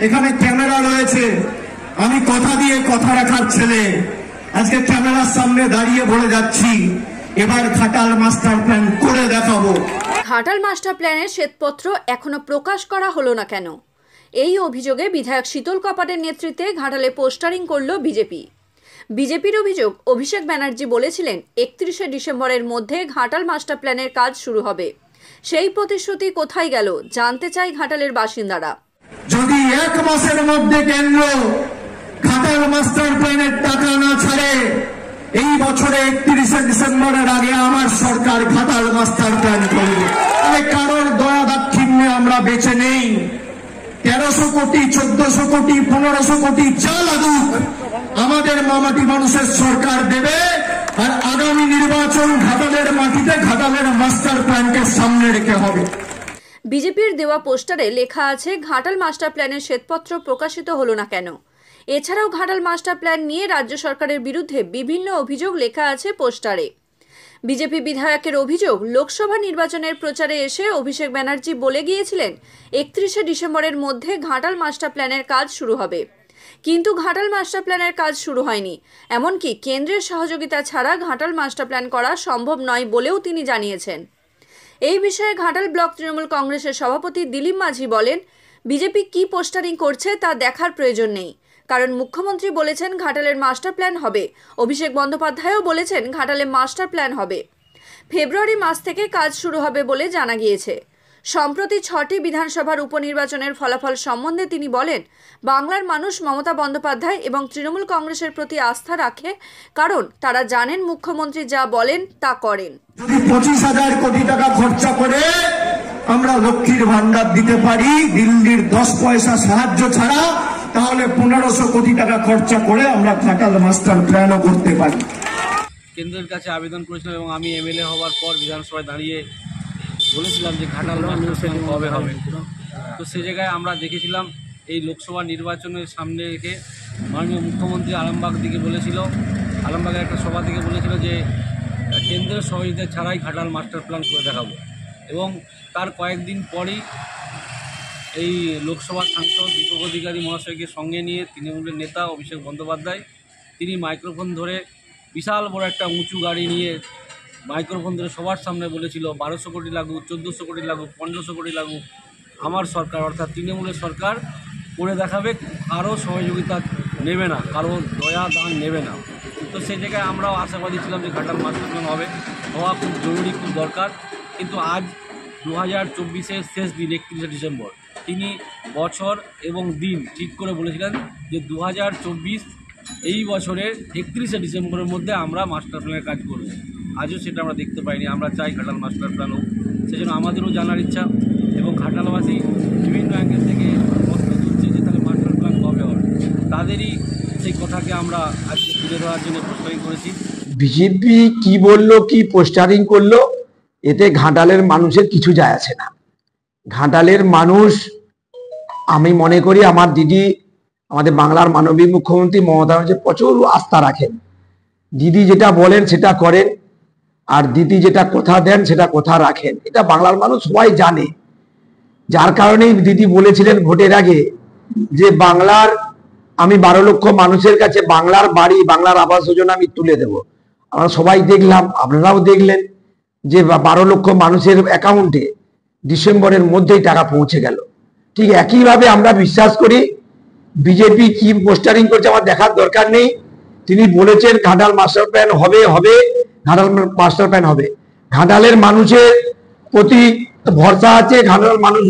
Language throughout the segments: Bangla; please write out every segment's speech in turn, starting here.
এখানে ক্যামেরা রয়েছে, আমি কথা দিয়ে কথা রাখার ছেলে। আজকে ক্যামেরার সামনে দাঁড়িয়ে বলে যাচ্ছি, এবার ঘাটাল মাস্টার প্ল্যান করে দেখাবো। ঘাটাল মাস্টার প্ল্যানের শ্বেতপত্র এখনো প্রকাশ করা হলো না কেন? এই অভিযোগে বিধায়ক শীতল কপাটের নেতৃত্বে ঘাটালে পোস্টারিং করল বিজেপি। বিজেপির অভিযোগ, অভিষেক ব্যানার্জি বলেছিলেন 31শে ডিসেম্বরের মধ্যে ঘাটাল মাস্টার প্ল্যানের কাজ শুরু হবে। সেই প্রতিশ্রুতি কোথায় গেল জানতে চাই ঘাটালের বাসিন্দারা। যদি এক মাসের মধ্যে কেন্দ্র ঘাটাল মাস্টার প্ল্যানের টাকা না ছাড়ে, এই বছরে 31শে ডিসেম্বরের আগে আমার সরকার ঘাটাল মাস্টার প্ল্যান করবে। কারোর দয়া দাক্ষিণ্যে আমরা বেঁচে নেই। 1300 কোটি, 1400 কোটি, 1500 কোটি যা লাগুক আমাদের মামাটি মানুষের সরকার দেবে। আর আগামী নির্বাচন ঘাটালের মাটিতে ঘাটালের মাস্টার প্ল্যানকে সামনে রেখে হবে। বিজেপির দেওয়া পোস্টারে লেখা আছে, ঘাটাল মাস্টার প্ল্যানের শ্বেতপত্র প্রকাশিত হলো না কেন? এছাড়াও ঘাটাল মাস্টার প্ল্যান নিয়ে রাজ্য সরকারের বিরুদ্ধে বিভিন্ন অভিযোগ লেখা আছে পোস্টারে। বিজেপি বিধায়কের অভিযোগ, লোকসভা নির্বাচনের প্রচারে এসে অভিষেক ব্যানার্জি বলে গিয়েছিলেন 31শে ডিসেম্বরের মধ্যে ঘাটাল মাস্টার প্ল্যানের কাজ শুরু হবে, কিন্তু ঘাটাল মাস্টার প্ল্যানের কাজ শুরু হয়নি। এমনকি কেন্দ্রের সহযোগিতা ছাড়া ঘাটাল মাস্টার প্ল্যান করা সম্ভব নয় বলেও তিনি জানিয়েছেন। এই বিষয়ে ঘাটাল ব্লক তৃণমূল কংগ্রেসের সভাপতি দিলীপ মাঝি বলেন, বিজেপি কি পোস্টারিং করছে তা দেখার প্রয়োজন নেই, কারণ মুখ্যমন্ত্রী বলেছেন ঘাটালের মাস্টার প্ল্যান হবে। অভিষেক বন্দ্যোপাধ্যায়ও বলেছেন ঘাটালে মাস্টার প্ল্যান হবে। ফেব্রুয়ারি মাস থেকে কাজ শুরু হবে বলে জানা গিয়েছে। সম্প্রতি 6টি বিধানসভার উপনির্বাচনের ফলাফল সম্বন্ধে তিনি বলেন, বাংলার মানুষ মমতা বন্দ্যোপাধ্যায় এবং তৃণমূল কংগ্রেসের প্রতি আস্থা রাখে, কারণ তারা জানেন মুখ্যমন্ত্রী যা বলেন তা করেন। যদি 25,000 কোটি টাকা খরচা করে আমরা লক্ষ্মীর ভান্ডার দিতে পারি দিল্লির 10 পয়সা সাহায্য ছাড়া, তাহলে 1500 কোটি টাকা খরচা করে আমরা ঘাটাল মাস্টার প্ল্যানও করতে পারি। কেন্দ্রের কাছে আবেদন করেছিলাম এবং আমি এমএলএ হওয়ার পর বিধানসভায় দাঁড়িয়ে বলেছিলাম যে ঘাটাল মাস্টার প্ল্যান কবে হবে। তো সে জায়গায় আমরা দেখেছিলাম এই লোকসভা নির্বাচনের সামনে রেখে মাননীয় মুখ্যমন্ত্রী আরামবাগ দিকে বলেছিল, আরামবাগের একটা সভা থেকে বলেছিল যে কেন্দ্রের সহযোগিতা ছাড়াই ঘাটাল মাস্টার প্ল্যান করে দেখাবো। এবং তার কয়েকদিন পরই এই লোকসভার সাংসদ দীপক অধিকারী মহাশয়কে সঙ্গে নিয়ে তৃণমূলের নেতা অভিষেক বন্দ্যোপাধ্যায় তিনি মাইক্রোফোন ধরে, বিশাল বড় একটা উঁচু গাড়ি নিয়ে মাইক্রোফোন ধরে সবার সামনে বলেছিল 1200 কোটি লাগুক, 1400 কোটি লাগুক, 1500 কোটি লাগুক, আমার সরকার অর্থাৎ তৃণমূলের সরকার করে দেখাবে, কারো সহযোগিতা নেবে না, কারো দয়া দান নেবে না। তো সেই জায়গায় আমরাও আশাবাদী ছিলাম যে ঘাটাল মাস্টার প্ল্যান হবে, হওয়া খুব জরুরি, খুব দরকার। কিন্তু আজ 2024-এর শেষ দিন 31শে ডিসেম্বর, তিনি বছর এবং দিন ঠিক করে বলেছিলেন যে 2024 এই বছরের 31শে ডিসেম্বরের মধ্যে আমরা মাস্টার প্ল্যানের কাজ করব। আজও সেটা আমরা দেখতে পাইনি। আমরা চাই ঘাটাল মাস্টার প্ল্যান হোক, সেজন্য আমাদেরও জানার ইচ্ছা এবং ঘাটালবাসী বিভিন্ন অ্যাঙ্গেল থেকে প্রশ্ন তুলছে যে তাহলে মাস্টার প্ল্যান কবে হবে। তাদেরই সেই কথাকে আমরা আজকে তুলে ধরার জন্য পোস্টারিং করেছি। বিজেপি কি বললো, কি পোস্টারিং করলো, এতে ঘাটালের মানুষের কিছু যায় আসে না। ঘাটালের মানুষ, আমি মনে করি আমার দিদি, আমাদের বাংলার মাননীয় মুখ্যমন্ত্রী মমতা ব্যানার্জি প্রচুর আস্থা রাখেন। দিদি যেটা বলেন সেটা করেন, আর দিদি যেটা কথা দেন সেটা কথা রাখেন, এটা বাংলার মানুষ সবাই জানে। যার কারণেই দিদি বলেছিলেন ভোটের আগে যে বাংলার আমি 12 লক্ষ মানুষের কাছে বাংলার বাড়ি, বাংলার আবাস যোজনা আমি তুলে দেব। আমরা সবাই দেখলাম, আপনারাও দেখলেন যে 12 লক্ষ মানুষের অ্যাকাউন্টে ডিসেম্বরের মধ্যেই টাকা পৌঁছে গেল। ঠিক একইভাবে আমরা বিশ্বাস করি বিজেপি কি পোস্টারিং করছে আমার দেখার দরকার নেই। তিনি বলেছেন ঘাটাল মাস্টার প্ল্যান হবে, ঘাটাল মাস্টার প্ল্যান হবে। ঘাটালের মানুষের প্রতি ভরসা আছে, ঘাটাল মানুষ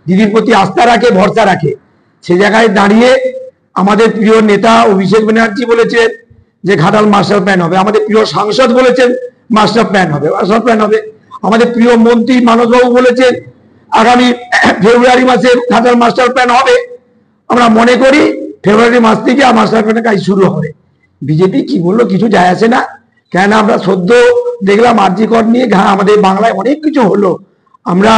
দিদির প্রতি আস্থা রাখে, ভরসা রাখে। সে জায়গায় দাঁড়িয়ে আমাদের প্রিয় নেতা অভিষেক ব্যানার্জি বলেছেন যে ঘাটাল মাস্টার প্ল্যান হবে, আমাদের প্রিয় সাংসদ বলেছেন মাস্টার প্ল্যান হবে, মাস্টার প্ল্যান হবে। আমাদের প্রিয় মন্ত্রী মানসবাবু বলেছেন আগামী ফেব্রুয়ারি মাসে ঘাটাল মাস্টার প্ল্যান হবে। আমরা মনে করি ফেব্রুয়ারি মাস থেকে মাস্টার প্ল্যানের কাজ শুরু হবে। বিজেপি কি বললো কিছু যায় আসে না, কেন আমরা সদ্য দেখলাম আরজিকর নিয়ে আমাদের বাংলায় অনেক কিছু হলো, আমরা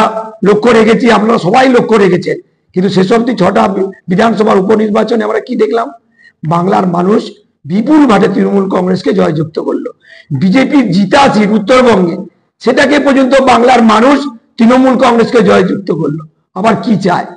লক্ষ্য রেখেছি, আপনারা সবাই লক্ষ্য রেখেছেন। কিন্তু সেসব 6টা বিধানসভার উপনির্বাচনে আমরা কি দেখলাম? বাংলার মানুষ বিপুল ভাবে তৃণমূল কংগ্রেসকে জয়যুক্ত করলো। বিজেপির জিতা সিট উত্তরবঙ্গে, সেটাকে পর্যন্ত বাংলার মানুষ তৃণমূল কংগ্রেসকে জয়যুক্ত করলো। আবার কি চায়?